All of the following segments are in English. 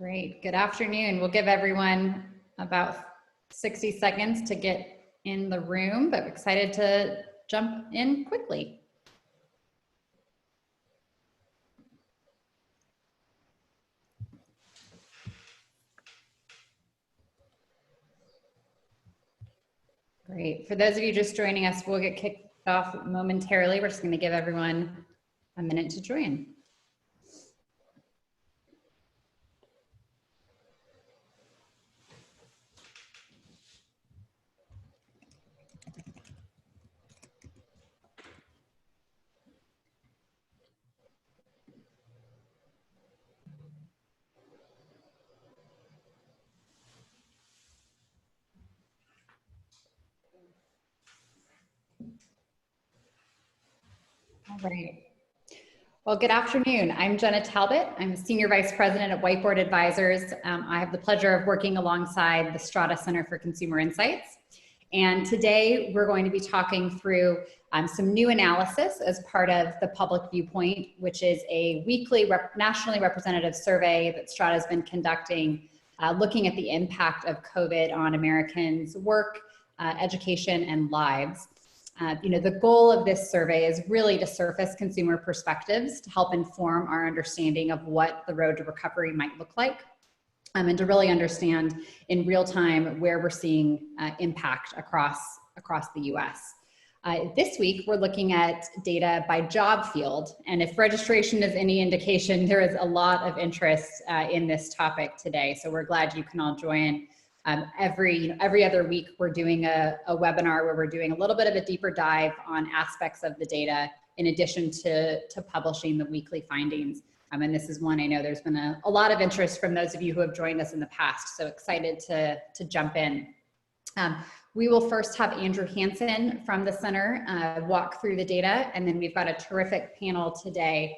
Great. Good afternoon. We'll give everyone about 60 seconds to get in the room, but excited to jump in quickly. Great. For those of you just joining us, we'll get kicked off momentarily. We're just going to give everyone a minute to join. All right. Well, good afternoon. I'm Jenna Talbot. I'm Senior Vice President at Whiteboard Advisors. I have the pleasure of working alongside the Strada Center for Consumer Insights. And today we're going to be talking through some new analysis as part of the Public Viewpoint, which is a weekly nationally representative survey that Strada has been conducting, looking at the impact of COVID on Americans' work, education, and lives. The goal of this survey is really to surface consumer perspectives to help inform our understanding of what the road to recovery might look like, and to really understand in real time where we're seeing impact across the US. This week, we're looking at data by job field, and if registration is any indication, there is a lot of interest in this topic today, so we're glad you can all join. Every other week, we're doing a webinar where we're doing a little bit of a deeper dive on aspects of the data in addition to publishing the weekly findings. And this is one I know there's been a lot of interest from those of you who have joined us in the past, so excited to jump in. We will first have Andrew Hansen from the center walk through the data, and then we've got a terrific panel today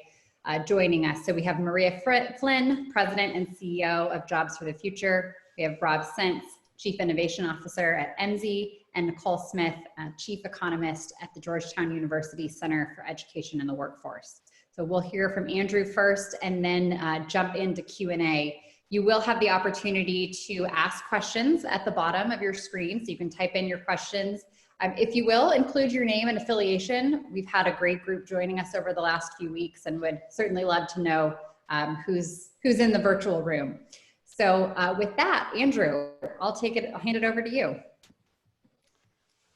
joining us. So we have Maria Flynn, President and CEO of Jobs for the Future. We have Rob Sentz, Chief Innovation Officer at EMSI, and Nicole Smith, Chief Economist at the Georgetown University Center for Education and the Workforce. So we'll hear from Andrew first and then jump into Q&A. You will have the opportunity to ask questions at the bottom of your screen, so you can type in your questions. If you will, include your name and affiliation. We've had a great group joining us over the last few weeks and would certainly love to know who's in the virtual room. So with that, Andrew, I'll hand it over to you.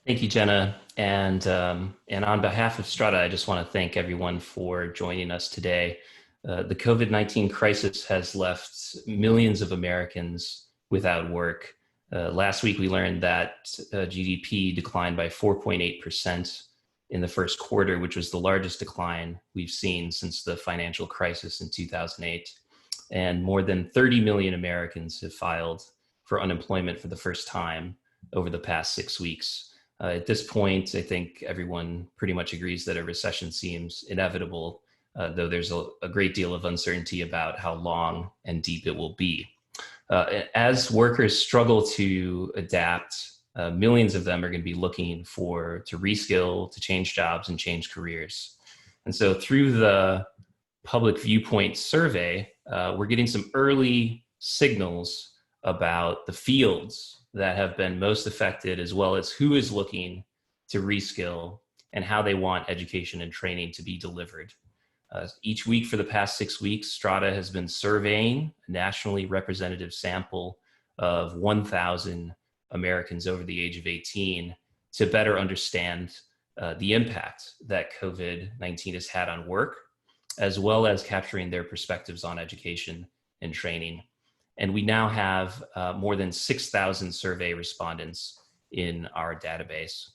Thank you, Jenna. And on behalf of Strada, I just want to thank everyone for joining us today. The COVID-19 crisis has left millions of Americans without work. Last week, we learned that GDP declined by 4.8% in the first quarter, which was the largest decline we've seen since the financial crisis in 2008. And more than 30 million Americans have filed for unemployment for the first time over the past 6 weeks. At this point, I think everyone pretty much agrees that a recession seems inevitable, though there's a great deal of uncertainty about how long and deep it will be. As workers struggle to adapt, millions of them are going to be looking to reskill, to change jobs and change careers. And so through the Public Viewpoint survey, we're getting some early signals about the fields that have been most affected, as well as who is looking to reskill and how they want education and training to be delivered. Each week for the past 6 weeks, Strada has been surveying a nationally representative sample of 1,000 Americans over the age of 18 to better understand the impact that COVID-19 has had on work, as well as capturing their perspectives on education and training. And we now have more than 6,000 survey respondents in our database.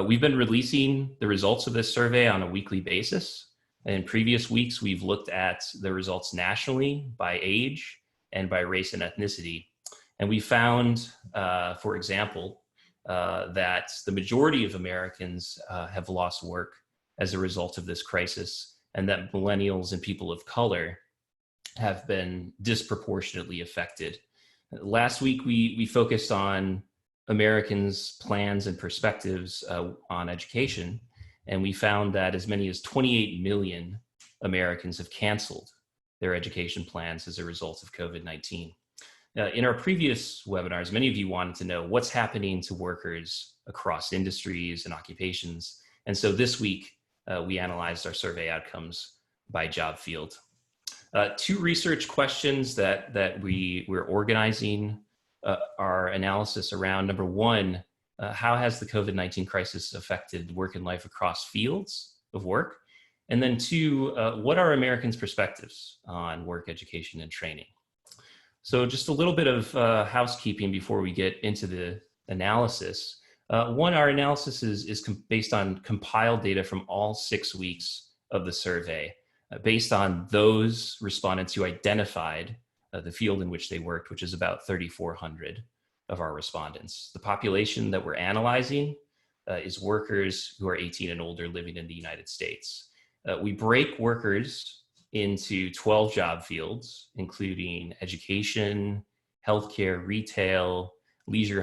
We've been releasing the results of this survey on a weekly basis. In previous weeks, we've looked at the results nationally by age and by race and ethnicity. And we found, for example, that the majority of Americans have lost work as a result of this crisis, and that millennials and people of color have been disproportionately affected. Last week, we focused on Americans' plans and perspectives on education, and we found that as many as 28 million Americans have canceled their education plans as a result of COVID-19. In our previous webinars, many of you wanted to know what's happening to workers across industries and occupations. And so this week, we analyzed our survey outcomes by job field. Two research questions that we're organizing our analysis around. Number one, how has the COVID-19 crisis affected work and life across fields of work? And then two, what are Americans' perspectives on work, education, and training? So just a little bit of housekeeping before we get into the analysis. One, our analysis is based on compiled data from all 6 weeks of the survey, based on those respondents who identified the field in which they worked, which is about 3,400 of our respondents. The population that we're analyzing is workers who are 18 and older living in the United States. We break workers into 12 job fields, including education, healthcare, retail, leisure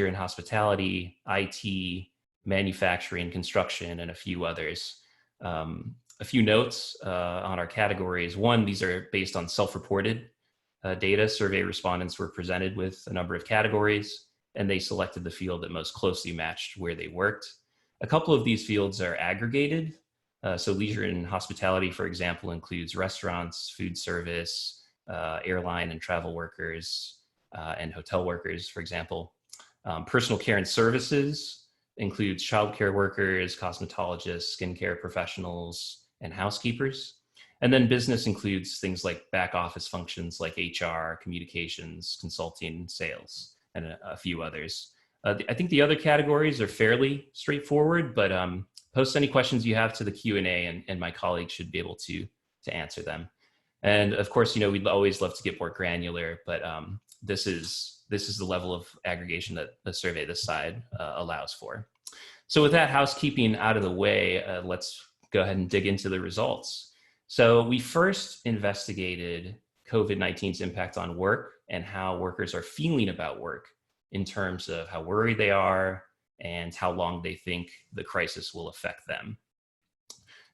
and hospitality, IT, manufacturing, construction, and a few others. A few notes on our categories. One, these are based on self-reported data. Survey respondents were presented with a number of categories, and they selected the field that most closely matched where they worked. A couple of these fields are aggregated. So leisure and hospitality, for example, includes restaurants, food service, airline and travel workers, and hotel workers, for example. Personal care and services includes childcare workers, cosmetologists, skincare professionals, and housekeepers. And then business includes things like back office functions like HR, communications, consulting, sales, and a few others. I think the other categories are fairly straightforward, but post any questions you have to the Q&A and my colleagues should be able to answer them. And of course, we'd always love to get more granular, but this is the level of aggregation that the survey this side allows for. So with that housekeeping out of the way, let's go ahead and dig into the results. So we first investigated COVID-19's impact on work and how workers are feeling about work in terms of how worried they are and how long they think the crisis will affect them.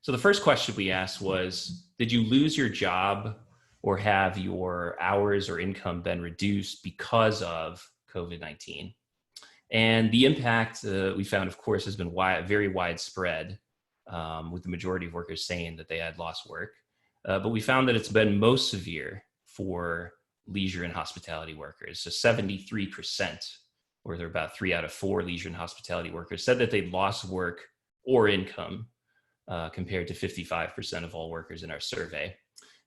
So the first question we asked was, did you lose your job or have your hours or income been reduced because of COVID-19? And the impact we found, of course, has been very widespread, with the majority of workers saying that they had lost work. But we found that it's been most severe for leisure and hospitality workers. So 73%, or there are about 3 out of 4 leisure and hospitality workers, said that they'd lost work or income, compared to 55% of all workers in our survey.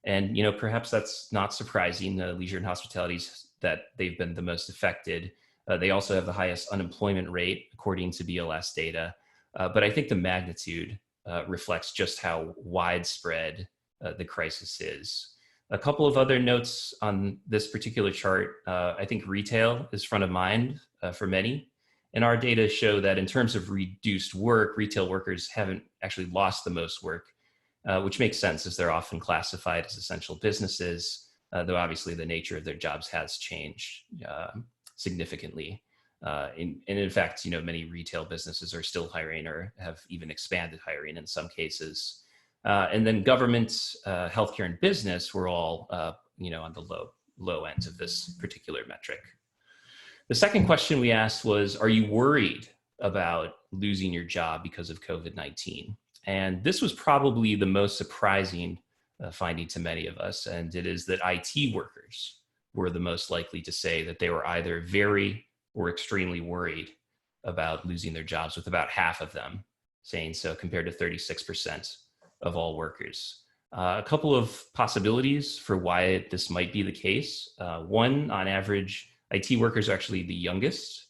And perhaps that's not surprising. Leisure and hospitality, that they've been the most affected. They also have the highest unemployment rate, according to BLS data. But I think the magnitude reflects just how widespread the crisis is. A couple of other notes on this particular chart. I think retail is front of mind for many. And our data show that in terms of reduced work, retail workers haven't actually lost the most work, which makes sense as they're often classified as essential businesses, though obviously the nature of their jobs has changed significantly. In fact, many retail businesses are still hiring or have even expanded hiring in some cases. And then government, healthcare, and business were all, on the low end of this particular metric. The second question we asked was, are you worried about losing your job because of COVID-19? And this was probably the most surprising finding to many of us, and it is that IT workers were the most likely to say that they were either very or extremely worried about losing their jobs, with about half of them saying so, compared to 36% of all workers. A couple of possibilities for why this might be the case. One, on average, IT workers are actually the youngest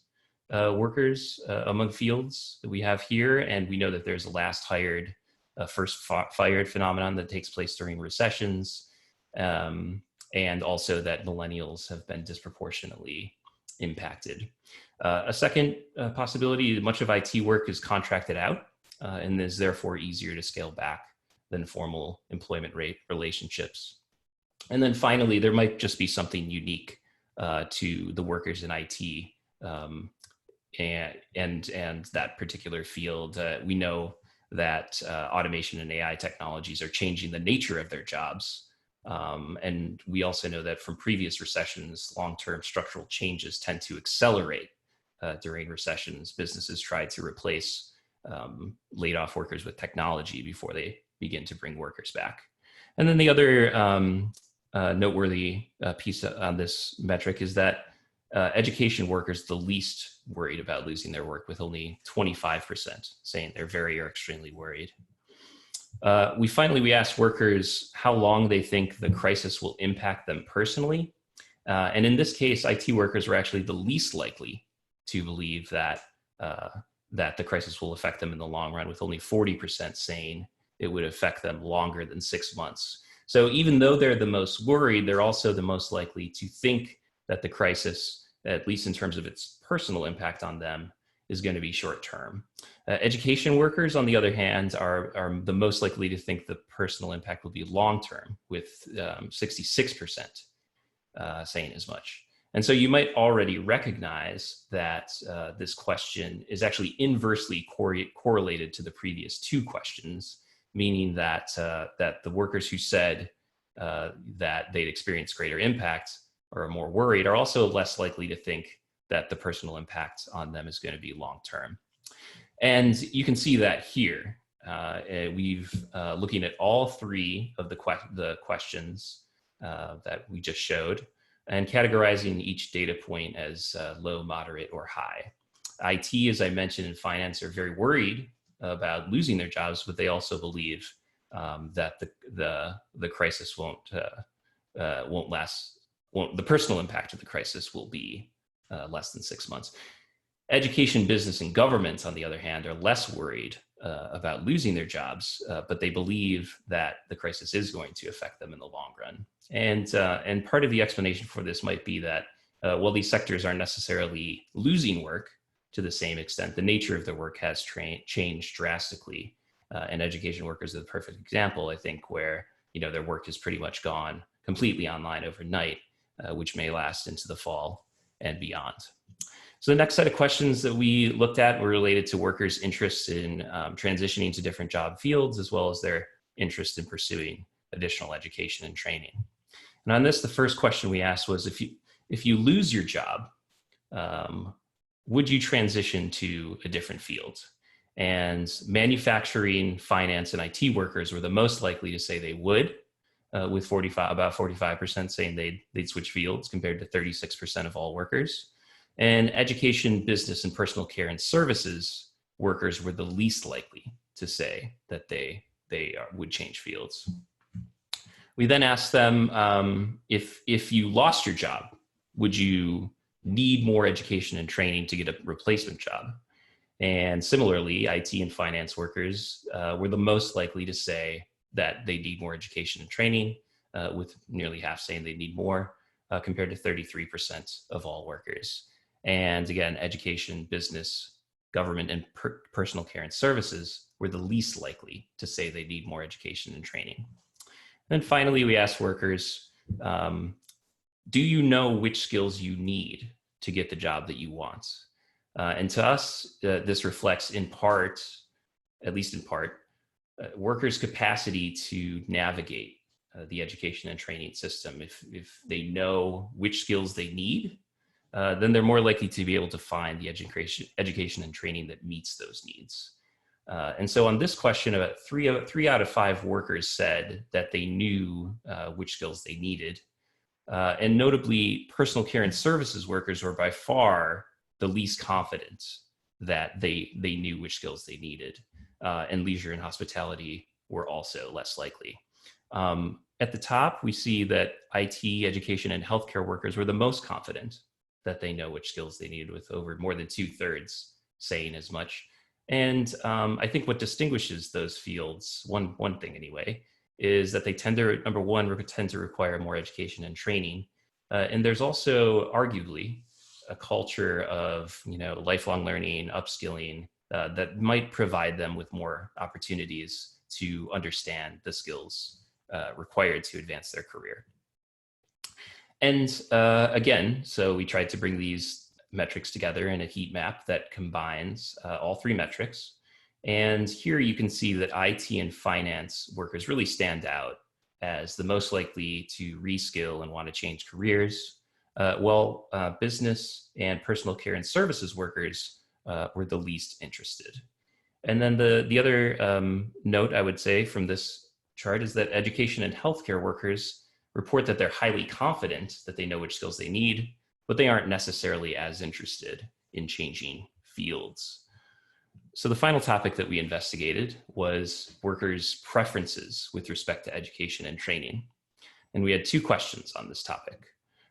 workers among fields that we have here, and we know that there's a last hired, first fired phenomenon that takes place during recessions, and also that millennials have been disproportionately impacted. A second possibility, much of IT work is contracted out and is therefore easier to scale back than formal employment rate relationships. And then finally, there might just be something unique to the workers in IT and that particular field. We know that automation and AI technologies are changing the nature of their jobs, And we also know that from previous recessions, long-term structural changes tend to accelerate during recessions. Businesses try to replace laid off workers with technology before they begin to bring workers back. And then the other noteworthy piece on this metric is that education workers the least worried about losing their work, with only 25% saying they're very or extremely worried. We asked workers how long they think the crisis will impact them personally. And in this case, IT workers were actually the least likely to believe that the crisis will affect them in the long run, with only 40% saying it would affect them longer than 6 months. So even though they're the most worried, they're also the most likely to think that the crisis, at least in terms of its personal impact on them, is going to be short term. Education workers, on the other hand, are the most likely to think the personal impact will be long term, with 66% saying as much. And so you might already recognize that this question is actually inversely correlated to the previous two questions, meaning that the workers who said that they'd experience greater impact or are more worried are also less likely to think that the personal impact on them is going to be long term. And you can see that here. We've looking at all three of the questions that we just showed, and categorizing each data point as low, moderate, or high. IT, as I mentioned, and finance are very worried about losing their jobs, but they also believe that the crisis won't last. The personal impact of the crisis will be less than 6 months. Education, business, and government, on the other hand, are less worried about losing their jobs, but they believe that the crisis is going to affect them in the long run. And part of the explanation for this might be that while these sectors aren't necessarily losing work to the same extent, the nature of their work has changed drastically. And education workers are the perfect example, I think, where their work is pretty much gone completely online overnight, which may last into the fall and beyond. So the next set of questions that we looked at were related to workers' interest in transitioning to different job fields, as well as their interest in pursuing additional education and training. And on this, the first question we asked was, if you lose your job, would you transition to a different field? And manufacturing, finance, and IT workers were the most likely to say they would, with about 45% saying they'd switch fields, compared to 36% of all workers. And education, business, and personal care and services workers were the least likely to say that they would change fields. We then asked them, if you lost your job, would you need more education and training to get a replacement job? And similarly, IT and finance workers were the most likely to say that they need more education and training, with nearly half saying they need more, compared to 33% of all workers. And again, education, business, government, and personal care and services were the least likely to say they need more education and training. And then finally, we asked workers, do you know which skills you need to get the job that you want? And to us, this reflects in part, at least in part, workers' capacity to navigate the education and training system. If they know which skills they need, then they're more likely to be able to find the education and training that meets those needs. And so on this question, about three out of 5 workers said that they knew which skills they needed. And notably, personal care and services workers were by far the least confident that they knew which skills they needed. And leisure and hospitality were also less likely. At the top, we see that IT, education, and healthcare workers were the most confident that they know which skills they needed, with over more than 2/3 saying as much. And I think what distinguishes those fields, one thing anyway, is that they tend to, number one, tend to require more education and training. And there's also arguably a culture of lifelong learning, upskilling, that might provide them with more opportunities to understand the skills required to advance their career. And again, so we tried to bring these metrics together in a heat map that combines all 3 metrics. And here you can see that IT and finance workers really stand out as the most likely to reskill and want to change careers, business and personal care and services workers were the least interested. And then the other note I would say from this chart is that education and healthcare workers report that they're highly confident that they know which skills they need, but they aren't necessarily as interested in changing fields. So the final topic that we investigated was workers' preferences with respect to education and training. And we had two questions on this topic.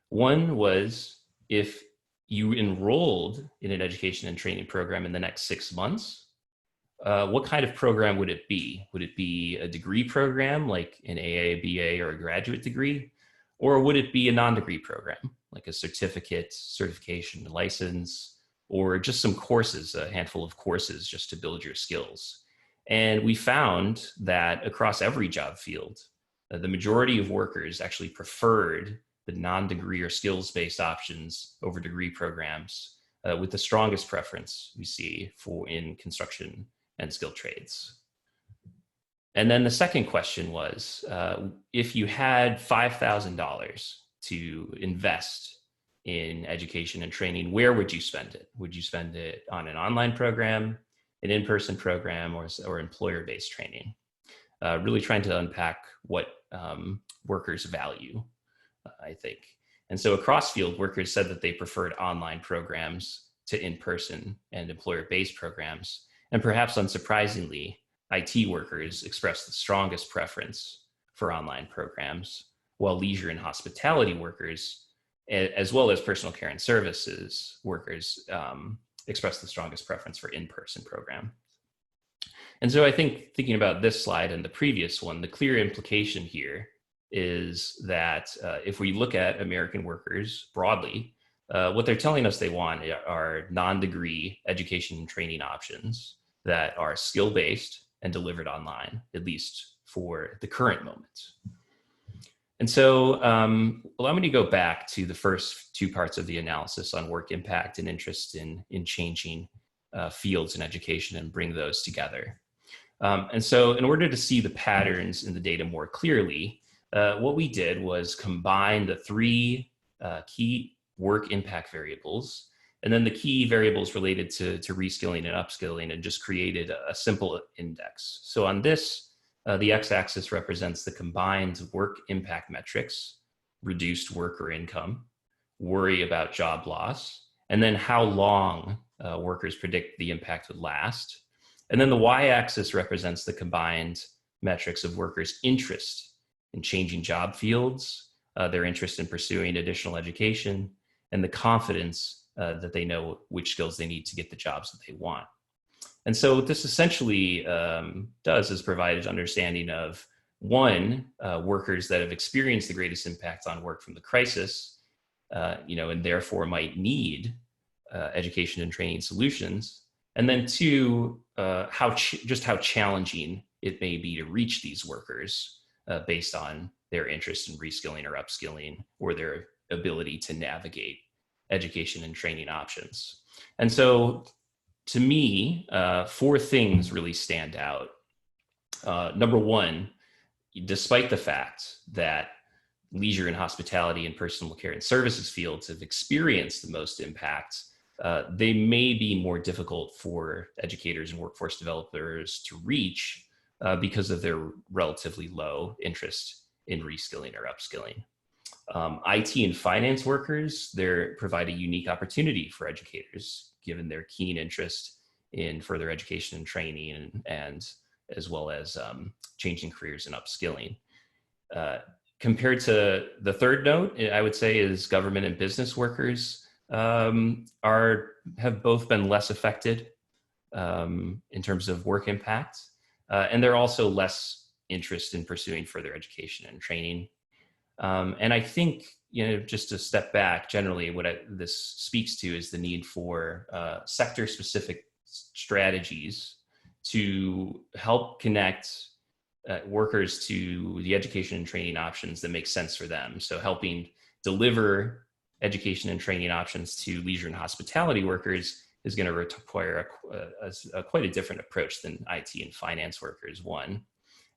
One was, if you enrolled in an education and training program in the next 6 months, what kind of program would it be? Would it be a degree program like an AA, BA, or a graduate degree? Or would it be a non-degree program, like a certificate, certification, license, or just some courses, a handful of courses just to build your skills? And we found that across every job field, the majority of workers actually preferred the non-degree or skills-based options over degree programs, with the strongest preference we see in construction and skilled trades. And then the second question was, if you had $5,000 to invest in education and training, where would you spend it? Would you spend it on an online program, an in-person program, or employer-based training? Really trying to unpack what workers value, I think. And so across field, workers said that they preferred online programs to in-person and employer-based programs. And perhaps unsurprisingly, IT workers expressed the strongest preference for online programs, while leisure and hospitality workers, as well as personal care and services workers, expressed the strongest preference for in-person programs. And so I think, thinking about this slide and the previous one, the clear implication here is that if we look at American workers broadly, what they're telling us they want are non-degree education and training options that are skill-based and delivered online, at least for the current moment. And so allow me to go back to the first two parts of the analysis on work impact and interest in changing fields in education and bring those together. And so in order to see the patterns in the data more clearly, what we did was combine the three key work impact variables and then the key variables related to reskilling and upskilling, and just created a simple index. So on this, the x-axis represents the combined work impact metrics: reduced worker income, worry about job loss, and then how long workers predict the impact would last. And then the y-axis represents the combined metrics of workers' interest in changing job fields, their interest in pursuing additional education, and the confidence that they know which skills they need to get the jobs that they want. And so what this essentially does is provide an understanding of, one, workers that have experienced the greatest impact on work from the crisis, and therefore might need education and training solutions. And then two, how challenging it may be to reach these workers based on their interest in reskilling or upskilling, or their ability to navigate education and training options. And so to me, four things really stand out. Number one, despite the fact that leisure and hospitality and personal care and services fields have experienced the most impact, they may be more difficult for educators and workforce developers to reach because of their relatively low interest in reskilling or upskilling. IT and finance workers, they provide a unique opportunity for educators, given their keen interest in further education and training, and as well as changing careers and upskilling. Compared to the third note, I would say, is government and business workers have both been less affected in terms of work impact, and they're also less interest in pursuing further education and training. And I think, just to step back, generally what this speaks to is the need for sector-specific strategies to help connect workers to the education and training options that make sense for them. So helping deliver education and training options to leisure and hospitality workers is going to require quite a different approach than IT and finance workers, one.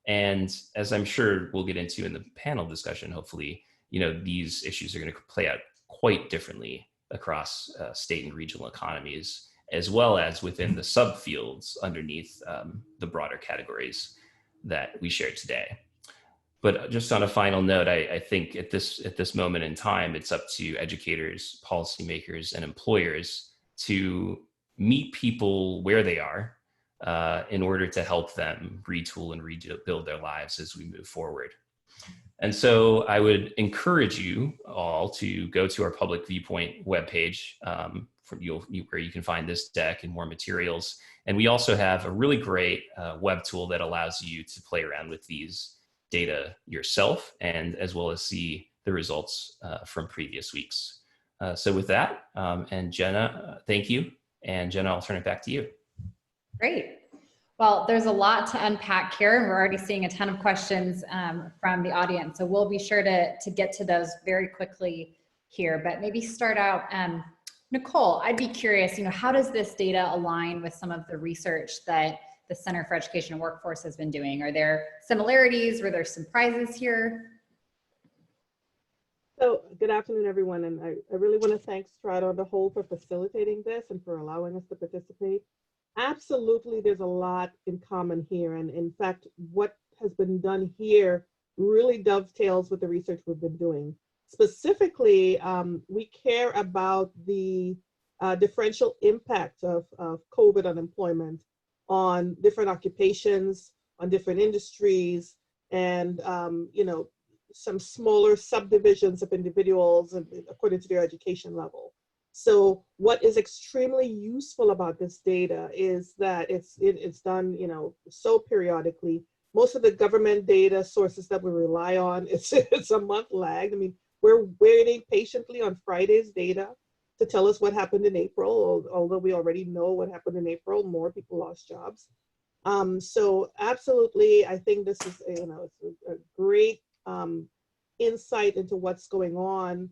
And as I'm sure we'll get into in the panel discussion, hopefully, these issues are going to play out quite differently across state and regional economies, as well as within the subfields underneath the broader categories that we shared today. But just on a final note, I think at this moment in time, it's up to educators, policymakers, and employers to meet people where they are in order to help them retool and rebuild their lives as we move forward. And so I would encourage you all to go to our public Viewpoint webpage where you can find this deck and more materials. And we also have a really great web tool that allows you to play around with these data yourself, and as well as see the results from previous weeks. So with that, and Jenna, thank you. And Jenna, I'll turn it back to you. Great. Well, there's a lot to unpack here, and we're already seeing a ton of questions from the audience. So we'll be sure to get to those very quickly here, but maybe start out, Nicole, I'd be curious, how does this data align with some of the research that the Center for Education and Workforce has been doing? Are there similarities? Were there surprises here? So good afternoon, everyone. And I really want to thank Strata on the whole for facilitating this and for allowing us to participate. Absolutely, there's a lot in common here. And in fact, what has been done here really dovetails with the research we've been doing. Specifically, we care about the differential impact of COVID unemployment on different occupations, on different industries, and some smaller subdivisions of individuals according to their education level. So what is extremely useful about this data is that it's done so periodically. Most of the government data sources that we rely on, it's a month lag. I mean, we're waiting patiently on Friday's data to tell us what happened in April, although we already know what happened in April. More people lost jobs. So absolutely, I think this is it's a great insight into what's going on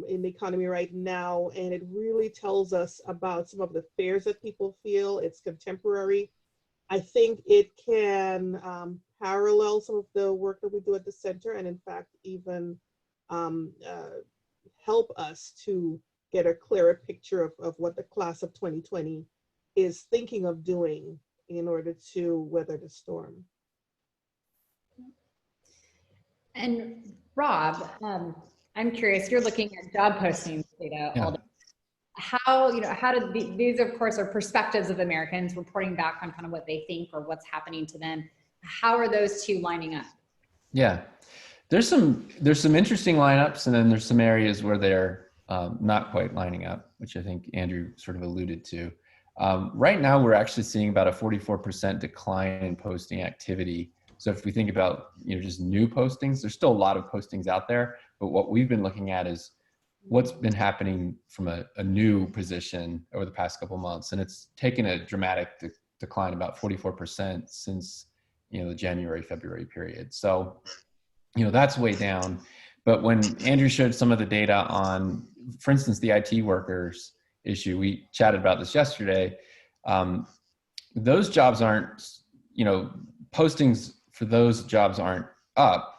in the economy right now, and it really tells us about some of the fears that people feel. It's contemporary. I think it can parallel some of the work that we do at the center, and in fact even help us to get a clearer picture of what the class of 2020 is thinking of doing in order to weather the storm. And Rob, I'm curious, you're looking at job postings data all day. How did these, of course, are perspectives of Americans reporting back on kind of what they think or what's happening to them. How are those two lining up? Yeah, there's some interesting lineups, and then there's some areas where they're not quite lining up, which I think Andrew sort of alluded to. Right now, we're actually seeing about a 44% decline in posting activity. So if we think about just new postings, there's still a lot of postings out there, but what we've been looking at is what's been happening from a new position over the past couple of months, and it's taken a dramatic decline, about 44% since the January, February period. So that's way down. But when Andrew showed some of the data on, for instance, the IT workers issue, we chatted about this yesterday. Those jobs aren't, postings for those jobs aren't up,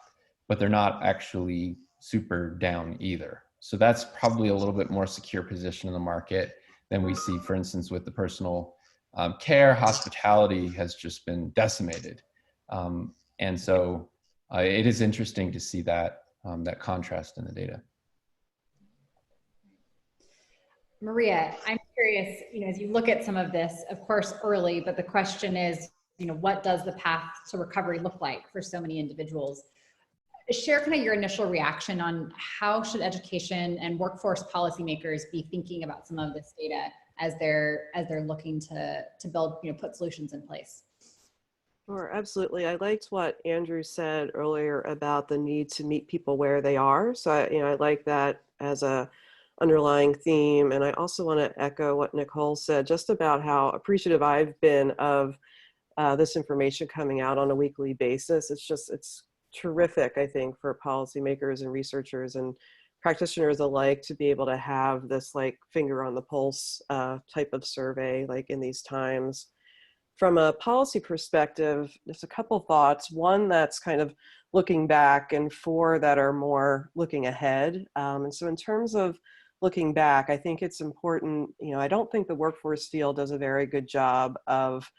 but they're not actually super down either. So that's probably a little bit more secure position in the market than we see, for instance, with the personal care. Hospitality has just been decimated. And so it is interesting to see that contrast in the data. Maria, I'm curious, as you look at some of this, of course, early, but the question is, what does the path to recovery look like for so many individuals? Share kind of your initial reaction on how should education and workforce policymakers be thinking about some of this data as they're looking to build, put solutions in place. Sure, absolutely. I liked what Andrew said earlier about the need to meet people where they are. So I like that as a underlying theme. And I also want to echo what Nicole said, just about how appreciative I've been of this information coming out on a weekly basis. It's terrific, I think, for policymakers and researchers and practitioners alike to be able to have this finger on the pulse type of survey in these times. from a policy perspective, there's a couple thoughts. One that's kind of looking back, and four that are more looking ahead. And so in terms of looking back, I think it's important, I don't think the workforce field does a very good job of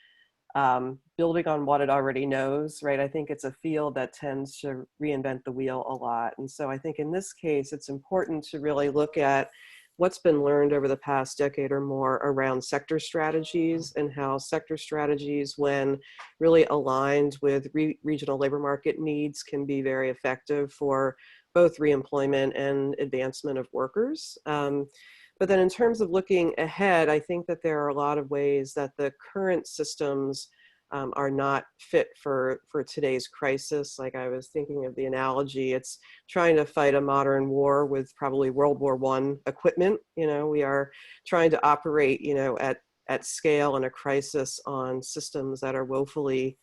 building on what it already knows, right? I think it's a field that tends to reinvent the wheel a lot. And so I think in this case, it's important to really look at what's been learned over the past decade or more around sector strategies, and how sector strategies, when really aligned with regional labor market needs, can be very effective for both reemployment and advancement of workers. But then in terms of looking ahead, I think that there are a lot of ways that the current systems are not fit for today's crisis. Like, I was thinking of the analogy, it's trying to fight a modern war with probably World War I equipment. We are trying to operate, at scale in a crisis on systems that are woefully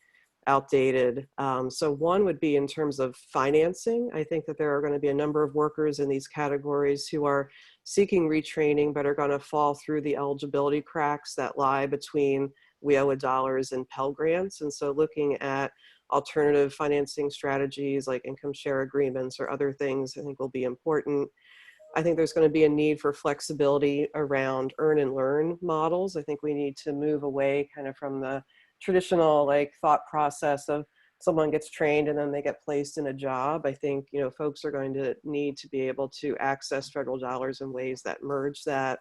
outdated. So one would be in terms of financing. I think that there are going to be a number of workers in these categories who are seeking retraining, but are going to fall through the eligibility cracks that lie between WIOA dollars and Pell Grants. And so looking at alternative financing strategies like income share agreements or other things, I think will be important. I think there's going to be a need for flexibility around earn and learn models. I think we need to move away kind of from the traditional thought process of someone gets trained and then they get placed in a job. I think, folks are going to need to be able to access federal dollars in ways that merge that.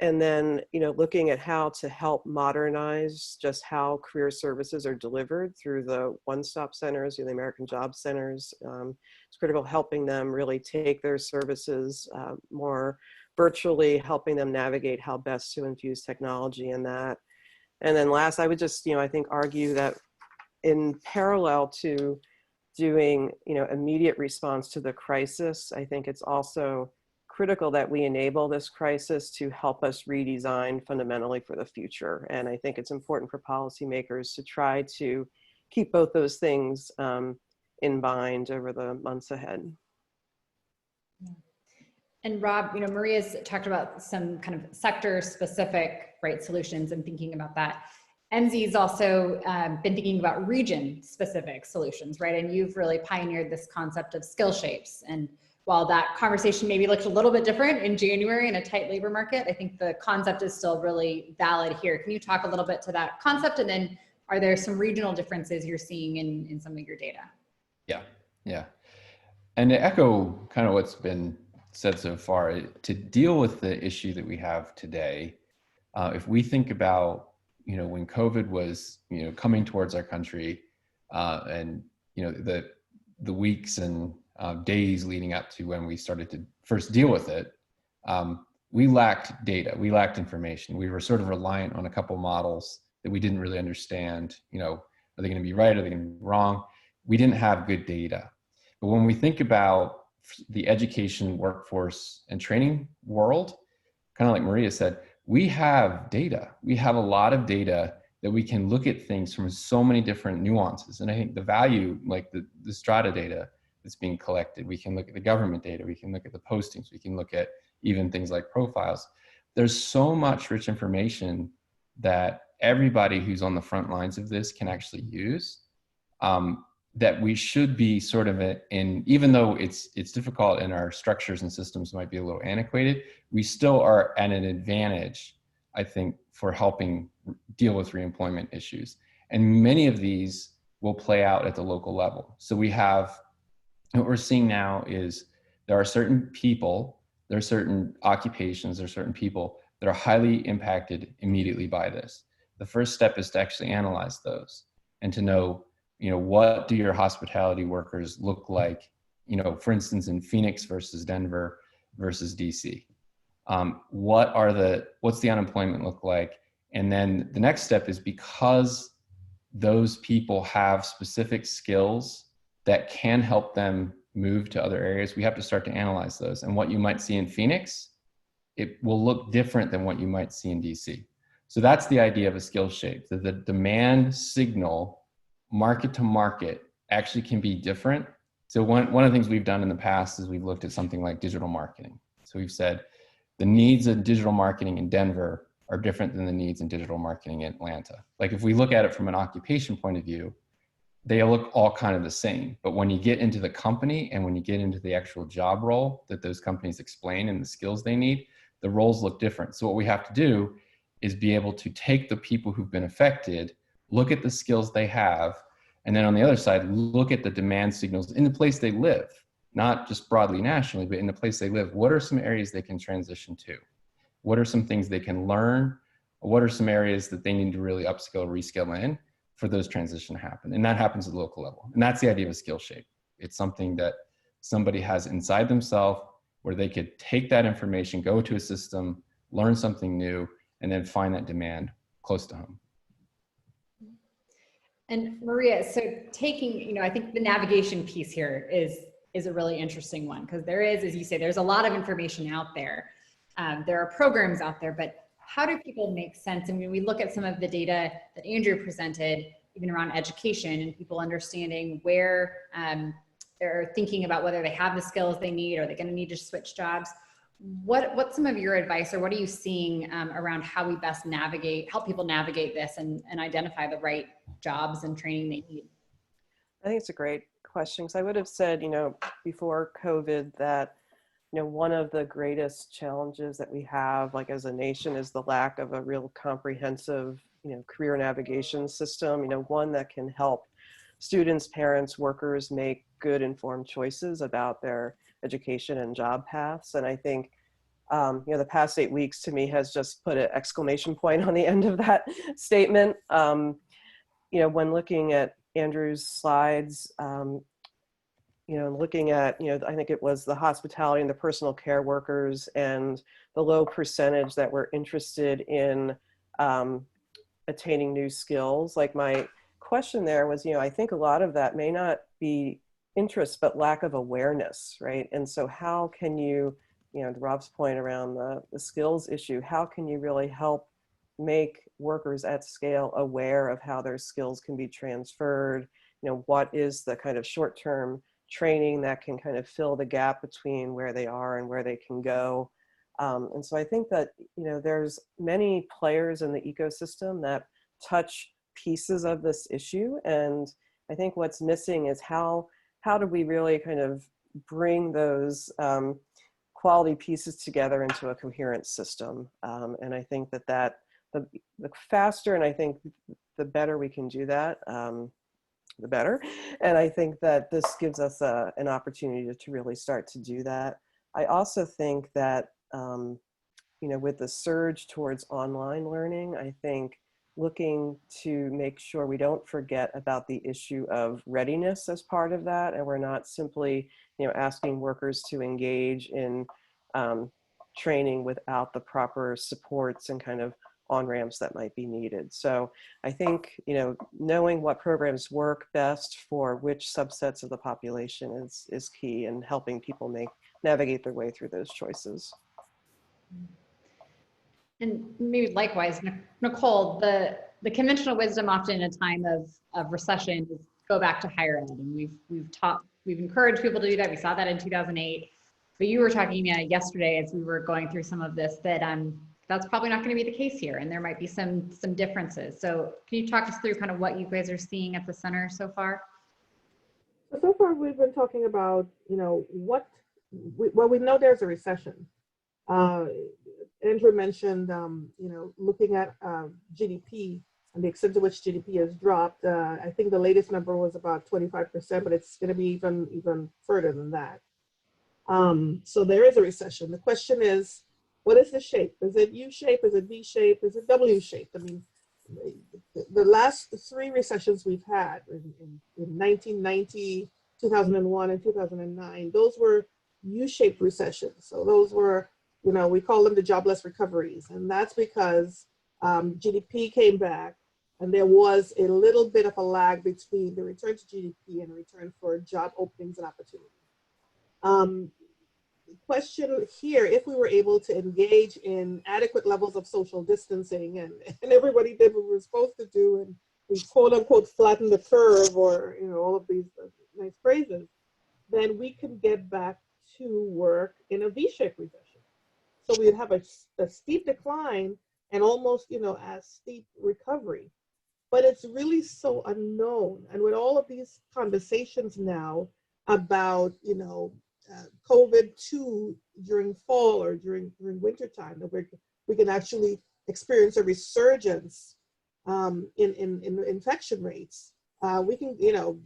And then, looking at how to help modernize just how career services are delivered through the one-stop centers, the American Job Centers. It's critical helping them really take their services more virtually, helping them navigate how best to infuse technology in that. And then last, I would just, I think argue that in parallel to doing, immediate response to the crisis, I think it's also critical that we enable this crisis to help us redesign fundamentally for the future. And I think it's important for policymakers to try to keep both those things in mind over the months ahead. And Rob, Maria's talked about some kind of sector specific, solutions and thinking about that. MZ's also been thinking about region specific solutions, And you've really pioneered this concept of skill shapes. And while that conversation maybe looked a little bit different in January in a tight labor market, I think the concept is still really valid here. Can you talk a little bit to that concept? And then are there some regional differences you're seeing in some of your data? Yeah. And to echo kind of what's been said so far, to deal with the issue that we have today, if we think about, when COVID was, coming towards our country, and, the weeks and days leading up to when we started to first deal with it, we lacked data, we lacked information. We were sort of reliant on a couple models that we didn't really understand, are they going to be right? Are they going to be wrong? We didn't have good data. But when we think about the education, workforce, and training world, kind of like Maria said, we have data. We have a lot of data that we can look at things from so many different nuances. And I think the value, like the strata data that's being collected, we can look at the government data, we can look at the postings, we can look at even things like profiles. There's so much rich information that everybody who's on the front lines of this can actually use, that we should be sort of in, even though it's difficult and our structures and systems might be a little antiquated, we still are at an advantage, I think, for helping deal with reemployment issues. And many of these will play out at the local level. So we have, what we're seeing now is there are certain people, there are certain occupations, there are certain people that are highly impacted immediately by this. The first step is to actually analyze those and to know, what do your hospitality workers look like, for instance, in Phoenix versus Denver versus DC? What's the unemployment look like? And then the next step is, because those people have specific skills that can help them move to other areas, we have to start to analyze those. And what you might see in Phoenix, it will look different than what you might see in DC. So that's the idea of a skill shape, that the demand signal market to market actually can be different. So one of the things we've done in the past is we've looked at something like digital marketing. So we've said the needs of digital marketing in Denver are different than the needs in digital marketing in Atlanta. Like if we look at it from an occupation point of view, they look all kind of the same. But when you get into the company and when you get into the actual job role that those companies explain and the skills they need, the roles look different. So what we have to do is be able to take the people who've been affected, look at the skills they have, and then on the other side, look at the demand signals in the place they live, not just broadly nationally, but in the place they live. What are some areas they can transition to? What are some things they can learn? What are some areas that they need to really upskill, reskill in for those transition to happen? And that happens at the local level. And that's the idea of a skill shape. It's something that somebody has inside themselves where they could take that information, go to a system, learn something new, and then find that demand close to home. And Maria, so taking, I think the navigation piece here is a really interesting one, because there is, as you say, there's a lot of information out there. There are programs out there, but how do people make sense? I mean, we look at some of the data that Andrew presented, even around education and people understanding where they're thinking about whether they have the skills they need, or they're going to need to switch jobs. What's some of your advice, or what are you seeing around how we best help people navigate this and identify the right jobs and training they need? I think it's a great question, because I would have said, before COVID that, one of the greatest challenges that we have, like as a nation, is the lack of a real comprehensive, career navigation system, one that can help students, parents, workers make good informed choices about their education and job paths. And I think, the past 8 weeks to me has just put an exclamation point on the end of that statement. When looking at Andrew's slides, looking at, I think it was the hospitality and the personal care workers and the low percentage that were interested in attaining new skills. Like my question there was, I think a lot of that may not be interest, but lack of awareness, right? And so how can you, to Rob's point around the skills issue, how can you really help make workers at scale aware of how their skills can be transferred? What is the kind of short-term training that can kind of fill the gap between where they are and where they can go? And so I think that, there's many players in the ecosystem that touch pieces of this issue. And I think what's missing is how do we really kind of bring those quality pieces together into a coherent system? And I think that the faster, and I think the better we can do that, the better. And I think that this gives us an opportunity to really start to do that. I also think that, with the surge towards online learning, I think looking to make sure we don't forget about the issue of readiness as part of that. And we're not simply, asking workers to engage in training without the proper supports and kind of on-ramps that might be needed. So I think, knowing what programs work best for which subsets of the population is key in helping people navigate their way through those choices. And maybe likewise, Nicole, the conventional wisdom often in a time of recession is go back to higher ed. And we've encouraged people to do that. We saw that in 2008. But you were talking yesterday as we were going through some of this that that's probably not going to be the case here, and there might be some differences. So can you talk us through kind of what you guys are seeing at the center so far? So far we've been talking about, we know there's a recession. Andrew mentioned, looking at GDP and the extent to which GDP has dropped. I think the latest number was about 25%, but it's going to be even further than that. So there is a recession. The question is, what is the shape? Is it U-shape? Is it V-shape? Is it W-shape? I mean, the last 3 recessions we've had in 1990, 2001, and 2009, those were U-shaped recessions. So those were, we call them the jobless recoveries. And that's because GDP came back and there was a little bit of a lag between the return to GDP and the return for job openings and opportunities. Question here, if we were able to engage in adequate levels of social distancing and everybody did what we were supposed to do and we quote unquote flatten the curve, or all of these nice phrases, then we can get back to work in a V-shaped recession. So we'd have a steep decline and almost, as steep recovery. But it's really so unknown. And with all of these conversations now about, COVID-2 during fall or during winter time, that we can actually experience a resurgence in infection rates. We can,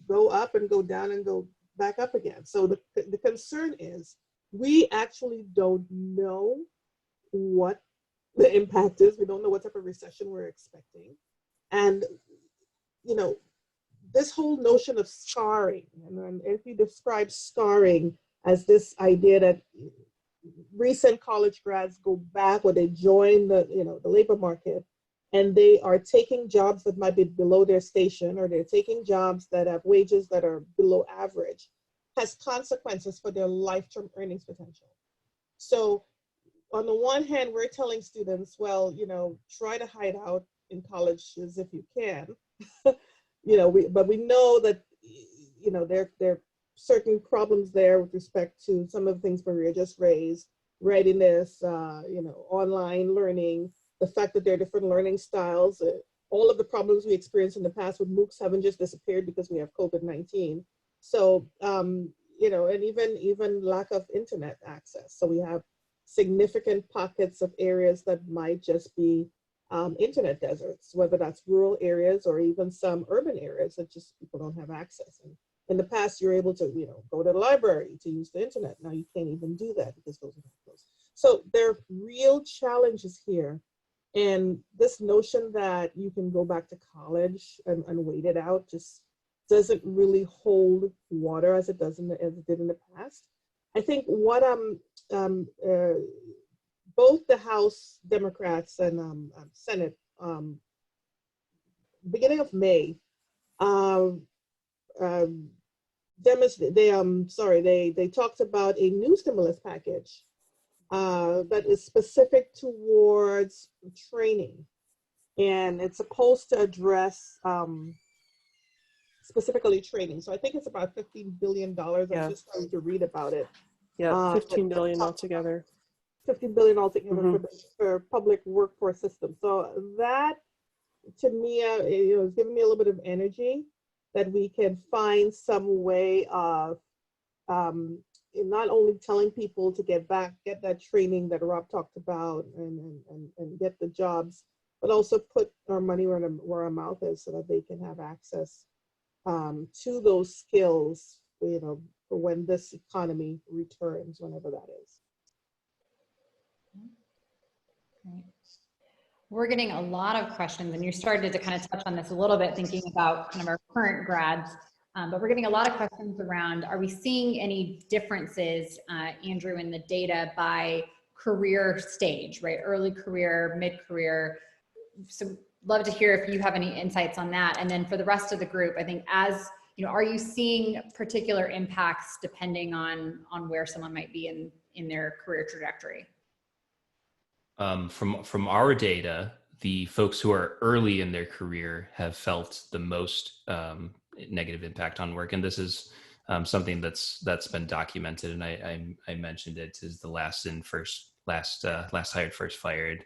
go up and go down and go back up again. So the concern is we actually don't know what the impact is. We don't know what type of recession we're expecting. And, this whole notion of scarring, and if you describe scarring as this idea that recent college grads go back or they join the labor market and they are taking jobs that might be below their station, or they're taking jobs that have wages that are below average, has consequences for their lifetime earnings potential. So on the one hand, we're telling students, well, try to hide out in colleges if you can. But we know that, there are certain problems there with respect to some of the things Maria just raised, readiness, online learning, the fact that there are different learning styles. All of the problems we experienced in the past with MOOCs haven't just disappeared because we have COVID-19. So, and even lack of internet access. So we have significant pockets of areas that might just be internet deserts, whether that's rural areas or even some urban areas that just people don't have access. And in the past, you're able to, go to the library to use the internet. Now you can't even do that because those are closed. So there are real challenges here. And this notion that you can go back to college and wait it out just doesn't really hold water as it did in the past. I think what both the House Democrats and Senate, beginning of May, they talked about a new stimulus package that is specific towards training, and it's supposed to address specifically training. So I think it's about $15 billion. Yeah. I'm just trying to read about it. Yeah, 15 billion altogether. 15 billion altogether for public workforce system. So that, to me, is giving me a little bit of energy that we can find some way of not only telling people to get that training that Rob talked about and get the jobs, but also put our money where our mouth is so that they can have access to those skills, for when this economy returns, whenever that is. Great. We're getting a lot of questions, and you started to kind of touch on this a little bit, thinking about kind of our current grads, but we're getting a lot of questions around, are we seeing any differences, Andrew, in the data by career stage, right? Early career, mid-career. So love to hear if you have any insights on that. And then for the rest of the group, I think are you seeing particular impacts depending on where someone might be in their career trajectory? From our data, the folks who are early in their career have felt the most negative impact on work, and this is something that's been documented. And I mentioned it is the last hired, first fired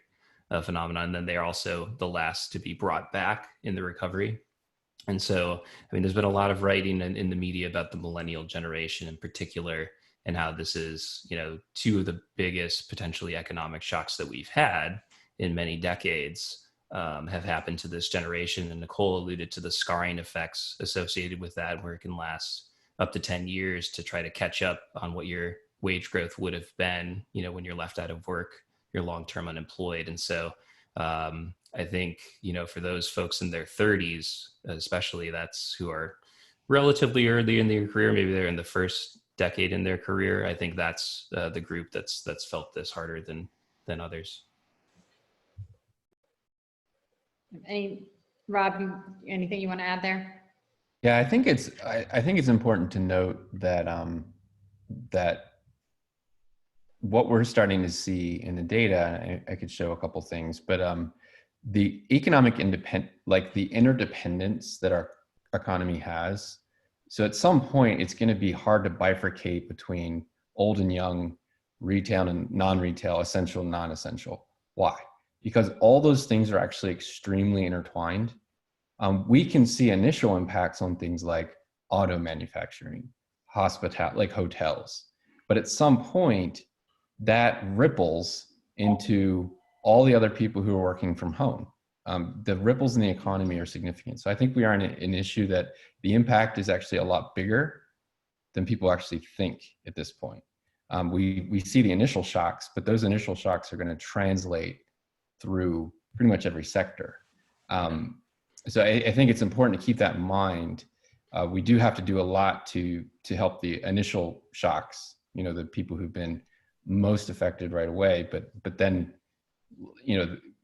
phenomenon. And then they're also the last to be brought back in the recovery. And so, there's been a lot of writing in the media about the millennial generation in particular, and how this is, two of the biggest potentially economic shocks that we've had in many decades have happened to this generation. And Nicole alluded to the scarring effects associated with that, where it can last up to 10 years to try to catch up on what your wage growth would have been, when you're left out of work, you're long-term unemployed. And so I think, for those folks in their 30s, especially, that's who are relatively early in their career, maybe they're in the first decade in their career. I think that's the group that's felt this harder than others. Rob, anything you want to add there? Yeah, I think it's important to note that that what we're starting to see in the data, I could show a couple things, but the economic the interdependence that our economy has. So at some point, it's going to be hard to bifurcate between old and young, retail and non-retail, essential and non-essential. Why? because all those things are actually extremely intertwined. We can see initial impacts on things like auto manufacturing, like hotels, but at some point that ripples into all the other people who are working from home. The ripples in the economy are significant. So I think we are in an issue that the impact is actually a lot bigger than people actually think at this point. We see the initial shocks, but those initial shocks are going to translate through pretty much every sector. So I think it's important to keep that in mind. We do have to do a lot to help the initial shocks, the people who've been most affected right away, but then,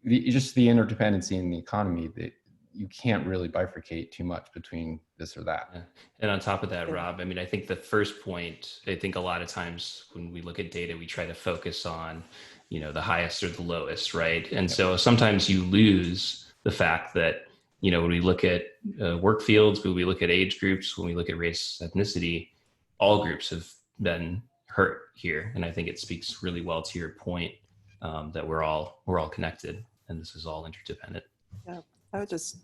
just the interdependency in the economy, that you can't really bifurcate too much between this or that. Yeah. And on top of that, Rob, I think the first point, I think a lot of times when we look at data, we try to focus on, the highest or the lowest, right? And so sometimes you lose the fact that, when we look at work fields, when we look at age groups, when we look at race, ethnicity, all groups have been hurt here. And I think it speaks really well to your point that we're all connected and this is all interdependent. Yeah, I would just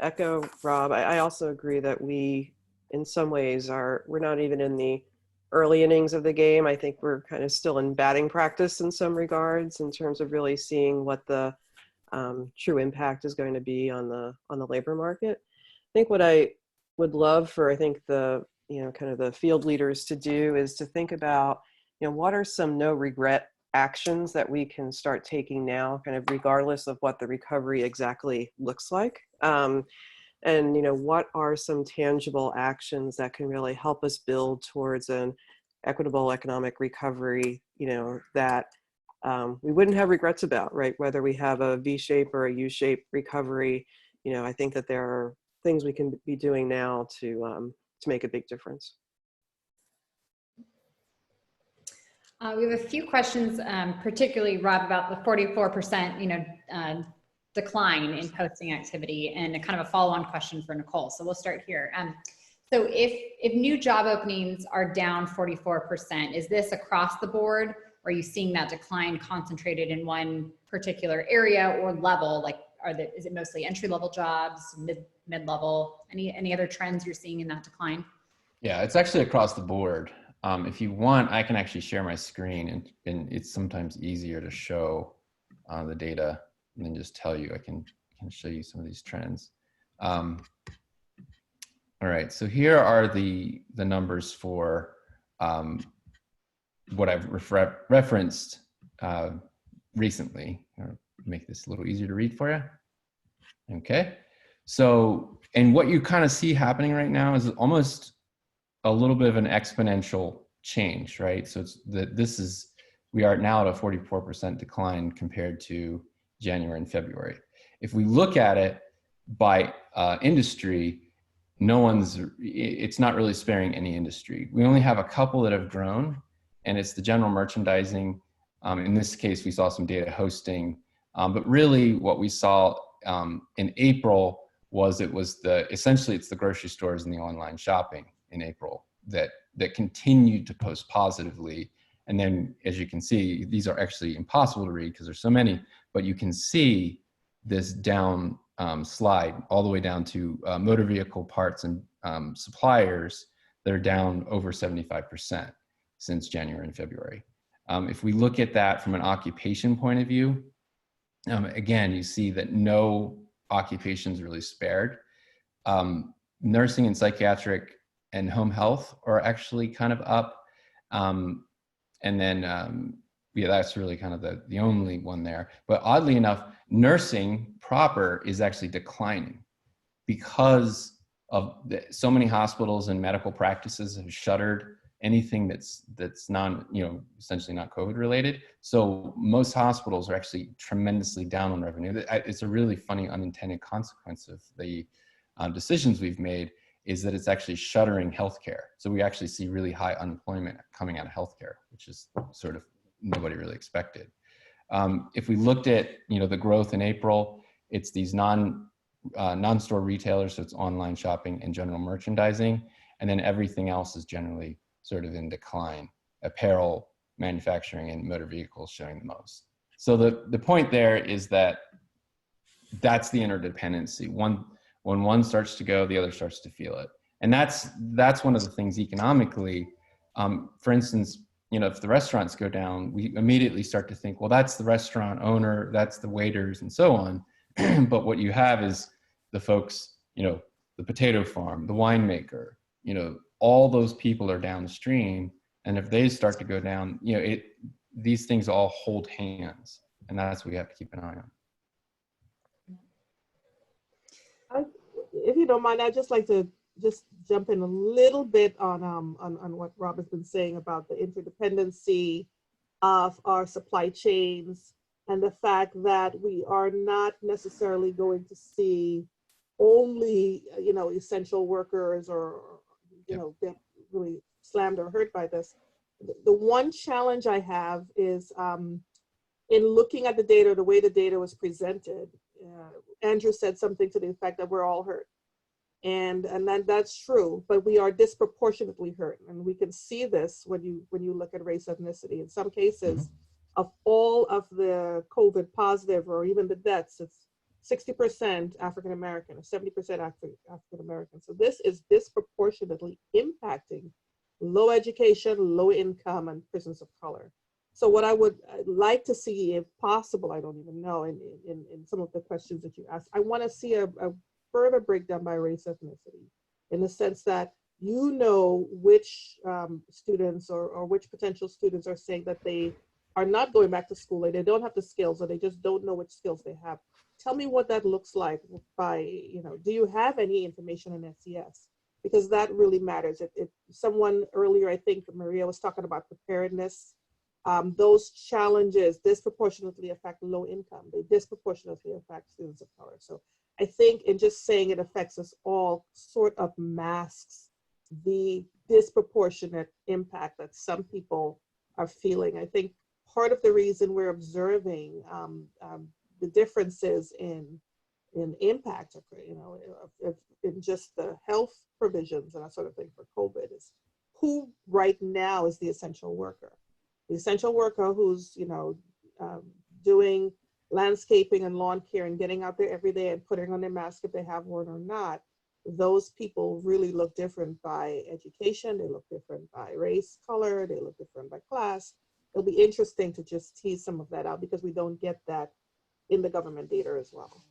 echo Rob. I also agree that we, in some ways, we're not even in the early innings of the game. I think we're kind of still in batting practice in some regards in terms of really seeing what the true impact is going to be on the labor market. I think what I would love for, the kind of the field leaders to do is to think about, what are some no regret actions that we can start taking now, kind of regardless of what the recovery exactly looks like. And, what are some tangible actions that can really help us build towards an equitable economic recovery, that we wouldn't have regrets about, right? Whether we have a V-shape or a U-shape recovery, I think that there are things we can be doing now to make a big difference. We have a few questions, particularly Rob, about the 44%, decline in posting activity, and a kind of a follow-on question for Nicole. So we'll start here. So if new job openings are down 44%, is this across the board? Or are you seeing that decline concentrated in one particular area or level? Like, is it mostly entry-level jobs, mid-level? Any other trends you're seeing in that decline? Yeah, it's actually across the board. If you want, I can actually share my screen, and it's sometimes easier to show the data and then just tell you. I can show you some of these trends. All right, so here are the numbers for what I've referenced recently. I'll make this a little easier to read for you. Okay, so, and what you kind of see happening right now is almost a little bit of an exponential change, right? So we are now at a 44% decline compared to January and February. If we look at it by industry, it's not really sparing any industry. We only have a couple that have grown, and it's the general merchandising. In this case, we saw some data hosting, but really what we saw in April was essentially it's the grocery stores and the online shopping in April that continued to post positively. And then, as you can see, these are actually impossible to read because there's so many, but you can see this down slide all the way down to motor vehicle parts and suppliers that are down over 75% since January and February. If we look at that from an occupation point of view, again, you see that no occupations really spared. Nursing and psychiatric and home health are actually kind of up. And then, that's really kind of the only one there. But oddly enough, nursing proper is actually declining because of so many hospitals and medical practices have shuttered anything that's essentially not COVID related. So most hospitals are actually tremendously down on revenue. It's a really funny unintended consequence of the decisions we've made, is that it's actually shuttering healthcare. So we actually see really high unemployment coming out of healthcare, which is sort of nobody really expected. If we looked at the growth in April, it's these non-store retailers, so it's online shopping and general merchandising, and then everything else is generally sort of in decline. Apparel, manufacturing, and motor vehicles showing the most. So the point there is that that's the interdependency. When one starts to go, the other starts to feel it. And that's one of the things economically. For instance, if the restaurants go down, we immediately start to think, well, that's the restaurant owner, that's the waiters, and so on. But what you have is the folks, the potato farm, the winemaker, all those people are downstream. And if they start to go down, these things all hold hands. And that's what we have to keep an eye on. If you don't mind, I'd just like to just jump in a little bit on what Rob has been saying about the interdependency of our supply chains and the fact that we are not necessarily going to see only, essential workers or, get really slammed or hurt by this. The one challenge I have is in looking at the data, the way the data was presented. Andrew said something to the effect that we're all hurt. And that's true, but we are disproportionately hurt. And we can see this when you look at race, ethnicity. In some cases, of all of the COVID positive or even the deaths, it's 60% African American or 70% African American. So this is disproportionately impacting low education, low income, and persons of color. So what I would like to see, if possible, I don't even know, in some of the questions that you asked, I want to see a further breakdown by race, ethnicity, in the sense that which students or which potential students are saying that they are not going back to school, or they don't have the skills, or they just don't know which skills they have. Tell me what that looks like by, do you have any information on SES? Because that really matters. Someone earlier, I think Maria was talking about preparedness. Those challenges disproportionately affect low income. They disproportionately affect students of color. So I think in just saying it affects us all sort of masks the disproportionate impact that some people are feeling. I think part of the reason we're observing the differences in impact, in just the health provisions and that sort of thing for COVID is who right now is the essential worker. The essential worker who's, doing landscaping and lawn care and getting out there every day and putting on their mask if they have one or not. Those people really look different by education. They look different by race, color. They look different by class. It'll be interesting to just tease some of that out because we don't get that in the government data as well.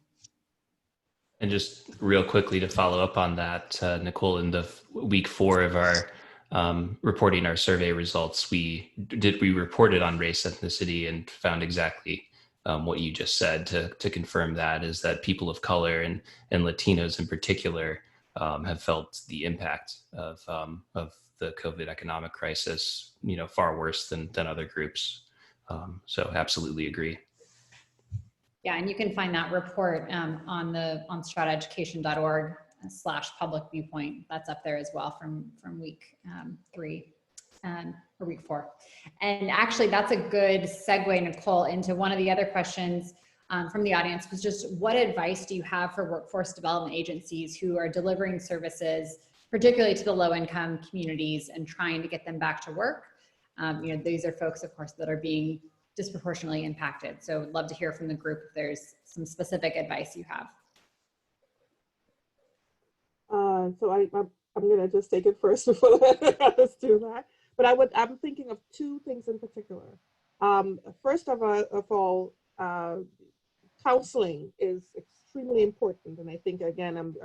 And just real quickly to follow up on that, Nicole, in the week 4 of our reporting our survey results, we reported on race, ethnicity, and found exactly what you just said. To confirm that is that people of color and Latinos in particular have felt the impact of the COVID economic crisis, far worse than other groups. So absolutely agree. Yeah, and you can find that report on strataeducation.org/public viewpoint. That's up there as well from week 3 or week 4. And actually, that's a good segue, Nicole, into one of the other questions from the audience was just what advice do you have for workforce development agencies who are delivering services, particularly to the low-income communities and trying to get them back to work? These are folks, of course, that are being disproportionately impacted. So I'd love to hear from the group if there's some specific advice you have. So I'm going to just take it first before let's do that. But I'm thinking of 2 things in particular. First of all, counseling is extremely important. And I think, again, I'm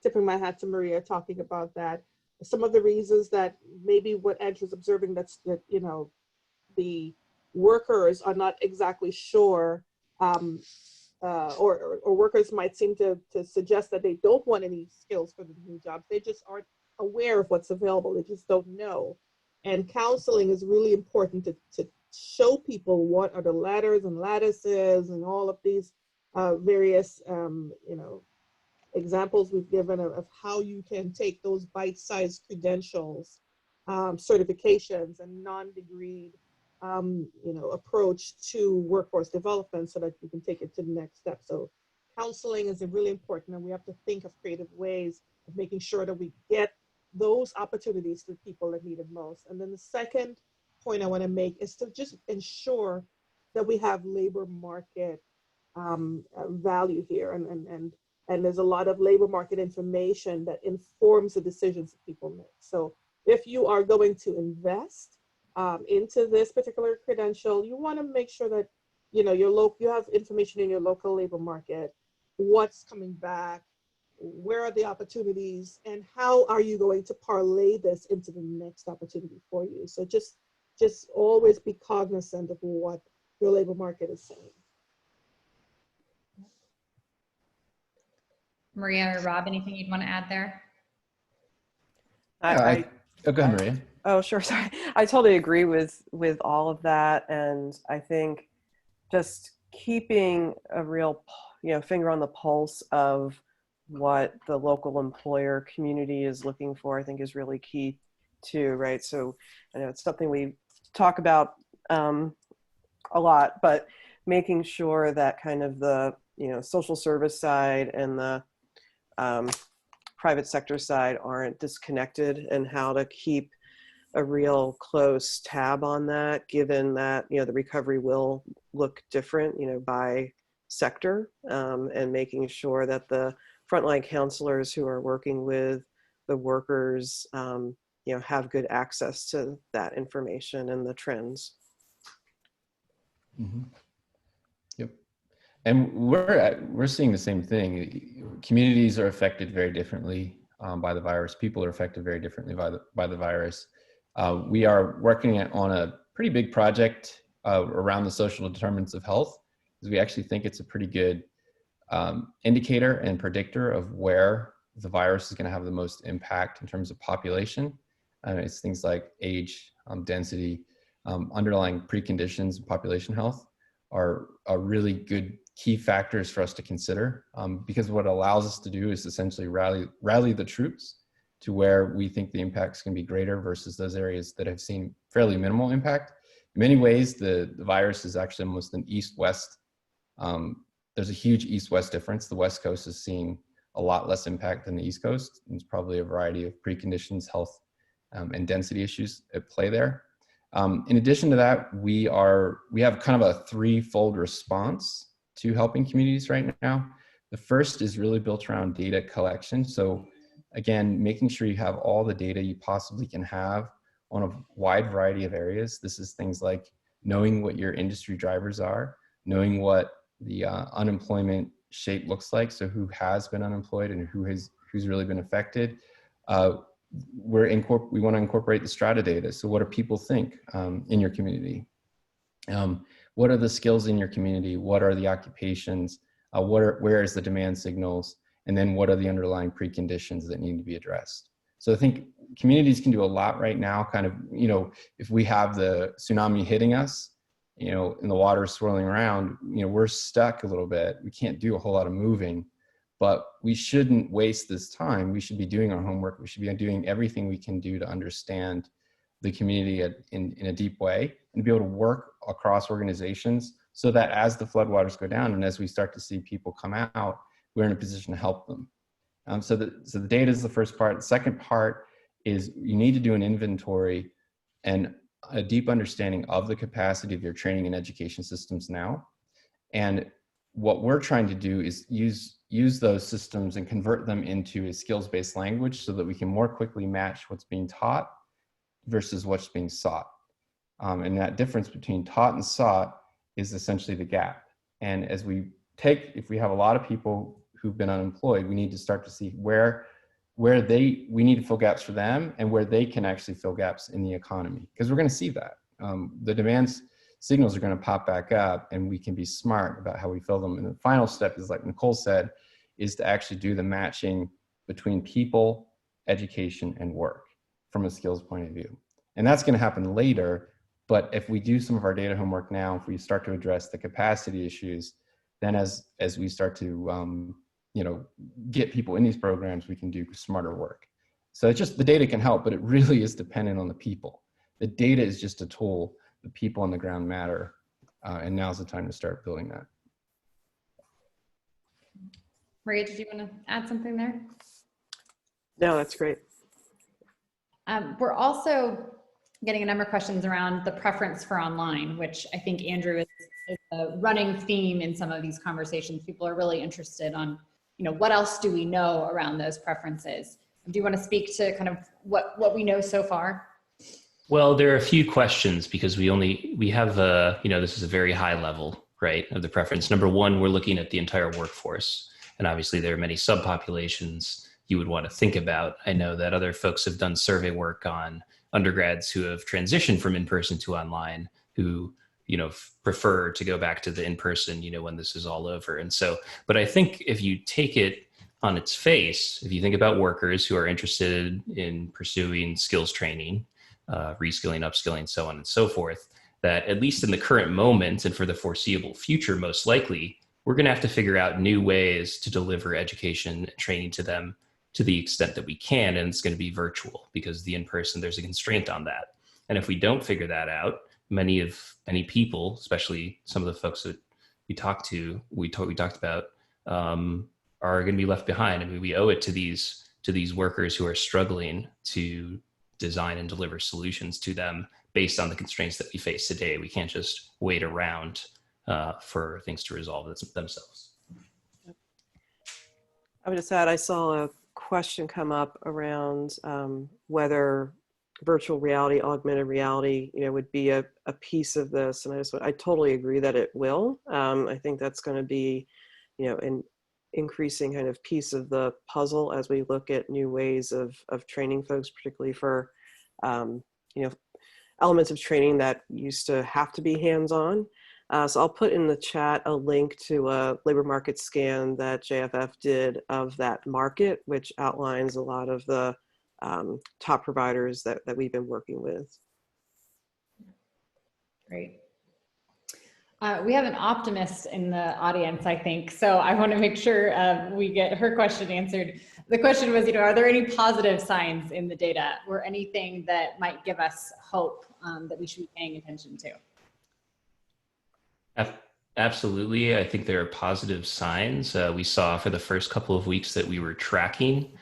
tipping my hat to Maria talking about that. Some of the reasons that maybe what Andrew's observing that the workers are not exactly sure, or workers might seem to suggest that they don't want any skills for the new jobs. They just aren't aware of what's available. They just don't know. And counseling is really important to show people what are the ladders and lattices and all of these various, examples we've given of how you can take those bite-sized credentials, certifications, and non-degree approach to workforce development so that you can take it to the next step. So counseling is really important, and we have to think of creative ways of making sure that we get those opportunities to people that need it most. And then the second point I want to make is to just ensure that we have labor market value here, and there's a lot of labor market information that informs the decisions that people make. So if you are going to invest into this particular credential, you want to make sure that you have information in your local labor market, what's coming back, where are the opportunities, and how are you going to parlay this into the next opportunity for you. So just always be cognizant of what your labor market is saying. Maria or Rob, anything you'd want to add there? Go ahead, Maria. Oh, sure. Sorry. I totally agree with all of that. And I think just keeping a real, finger on the pulse of what the local employer community is looking for, I think is really key too, right? So I know it's something we talk about a lot, but making sure that kind of the, social service side and the private sector side aren't disconnected, and how to keep a real close tab on that, given that, the recovery will look different, by sector, and making sure that the frontline counselors who are working with the workers, have good access to that information and the trends. Mm-hmm. Yep. And we're seeing the same thing. Communities are affected very differently by the virus. People are affected very differently by the virus. We are working on a pretty big project around the social determinants of health, because we actually think it's a pretty good indicator and predictor of where the virus is going to have the most impact in terms of population. It's things like age, density, underlying preconditions, population health are really good key factors for us to consider, because what it allows us to do is essentially rally the troops to where we think the impacts can be greater versus those areas that have seen fairly minimal impact. In many ways, the virus is actually almost an east-west. There's a huge east-west difference. The West Coast is seeing a lot less impact than the East Coast. There's probably a variety of preconditions, health, and density issues at play there. In addition to that, we have kind of a threefold response to helping communities right now. The first is really built around data collection. So again, making sure you have all the data you possibly can have on a wide variety of areas. This is things like knowing what your industry drivers are, knowing what the unemployment shape looks like. So who has been unemployed and who's really been affected. We want to incorporate the strata data. So what do people think in your community? What are the skills in your community? What are the occupations? Where is the demand signals? And then what are the underlying preconditions that need to be addressed? So I think communities can do a lot right now, kind of, if we have the tsunami hitting us, and the water swirling around, we're stuck a little bit. We can't do a whole lot of moving, but we shouldn't waste this time. We should be doing our homework. We should be doing everything we can do to understand the community in a deep way, and be able to work across organizations so that as the floodwaters go down and as we start to see people come out, we're in a position to help them. So the data is the first part. The second part is you need to do an inventory and a deep understanding of the capacity of your training and education systems now. And what we're trying to do is use those systems and convert them into a skills-based language so that we can more quickly match what's being taught versus what's being sought. And that difference between taught and sought is essentially the gap. And if we have a lot of people who've been unemployed, we need to start to see where we need to fill gaps for them and where they can actually fill gaps in the economy. Because we're going to see that. The demand signals are going to pop back up, and we can be smart about how we fill them. And the final step is, like Nicole said, is to actually do the matching between people, education, and work from a skills point of view. And that's going to happen later. But if we do some of our data homework now, if we start to address the capacity issues, then as we start to get people in these programs, we can do smarter work. So it's just, the data can help, but it really is dependent on the people. The data is just a tool. The people on the ground matter. And now's the time to start building that. Maria, did you want to add something there? No, that's great. We're also getting a number of questions around the preference for online, which I think Andrew is is a running theme in some of these conversations. People are really interested on, what else do we know around those preferences? Do you want to speak to kind of what we know so far? Well, there are a few questions because we have this is a very high level, right, of the preference. Number one, we're looking at the entire workforce. And obviously there are many subpopulations you would want to think about. I know that other folks have done survey work on undergrads who have transitioned from in-person to online, who, prefer to go back to the in-person, when this is all over. And so, but I think if you take it on its face, if you think about workers who are interested in pursuing skills training, reskilling, upskilling, so on and so forth, that at least in the current moment and for the foreseeable future, most likely, we're going to have to figure out new ways to deliver education and training to them to the extent that we can. And it's going to be virtual because the in-person, there's a constraint on that. And if we don't figure that out, many people, especially some of the folks that we talked about, are going to be left behind. I mean, we owe it to these workers who are struggling to design and deliver solutions to them based on the constraints that we face today. We can't just wait around for things to resolve themselves. I would just add, I saw a question come up around whether virtual reality, augmented reality, would be a piece of this. And I totally agree that it will. I think that's going to be, an increasing kind of piece of the puzzle as we look at new ways of training folks, particularly for, elements of training that used to have to be hands-on. So I'll put in the chat a link to a labor market scan that JFF did of that market, which outlines a lot of the top providers that we've been working with. Great. We have an optimist in the audience, I think. So I want to make sure we get her question answered. The question was, are there any positive signs in the data or anything that might give us hope that we should be paying attention to? Absolutely. I think there are positive signs. We saw for the first couple of weeks that we were tracking,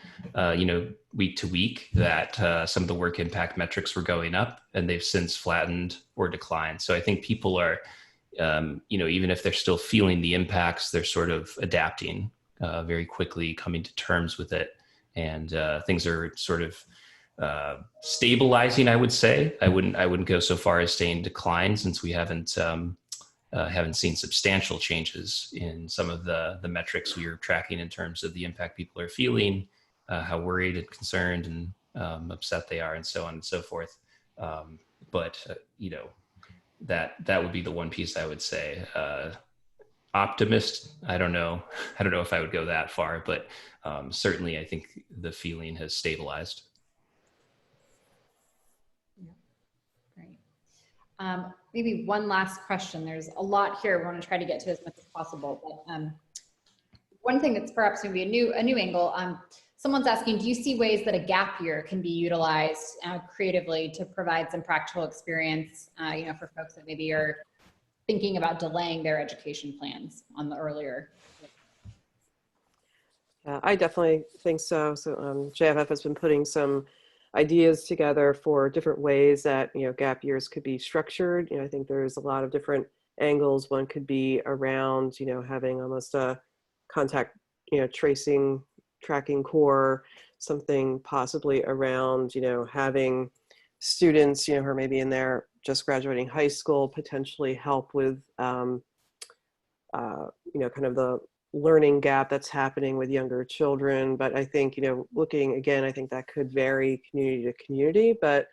week to week, that some of the work impact metrics were going up, and they've since flattened or declined. So I think people are, even if they're still feeling the impacts, they're sort of adapting very quickly, coming to terms with it. And things are sort of stabilizing, I would say. I wouldn't go so far as saying decline, since we haven't seen substantial changes in some of the metrics we are tracking in terms of the impact people are feeling, how worried and concerned and upset they are, and so on and so forth. But that would be the one piece I would say. Optimist, I don't know if I would go that far, but certainly I think the feeling has stabilized. Great. Maybe one last question. There's a lot here. We want to try to get to as much as possible. But one thing that's perhaps going to be a new angle. Someone's asking, do you see ways that a gap year can be utilized creatively to provide some practical experience, for folks that maybe are thinking about delaying their education plans on the earlier? Yeah, I definitely think so. So JFF has been putting some ideas together for different ways that gap years could be structured. I think there's a lot of different angles. One could be around having almost a contact tracking core, something possibly around having students who are maybe in their just graduating high school potentially help with kind of the learning gap that's happening with younger children. But I think, looking again, I think that could vary community to community, but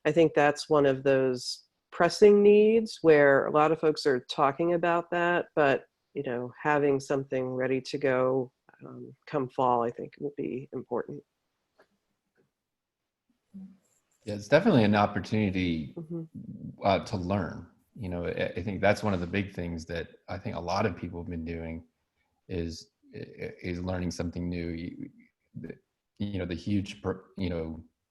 I think that's one of those pressing needs where a lot of folks are talking about that, but, having something ready to go come fall, I think will be important. Yeah, it's definitely an opportunity to learn. I think that's one of the big things that I think a lot of people have been doing is learning something new. The huge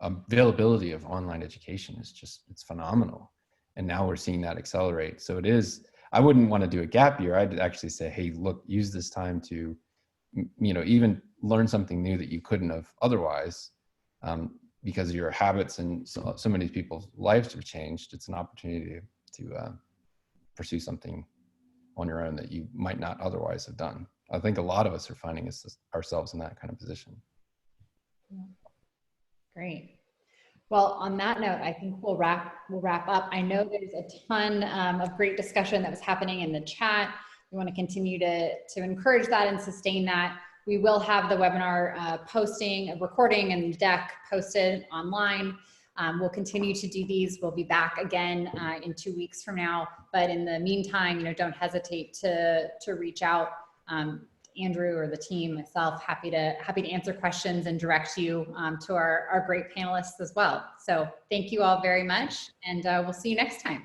availability of online education is it's phenomenal, and now we're seeing that accelerate. So it is. I wouldn't want to do a gap year. I'd actually say, hey, look, use this time to even learn something new that you couldn't have otherwise, because your habits and so many people's lives have changed. It's an opportunity to pursue something on your own that you might not otherwise have done. I think a lot of us are finding ourselves in that kind of position. Great. Well, on that note, I think we'll wrap up. I know there's a ton of great discussion that was happening in the chat. We want to continue to encourage that and sustain that. We will have the webinar posting, recording, and deck posted online. We'll continue to do these. We'll be back again in 2 weeks from now. But in the meantime, don't hesitate to reach out. Andrew or the team, myself, happy to answer questions and direct you to our great panelists as well. So thank you all very much, and we'll see you next time.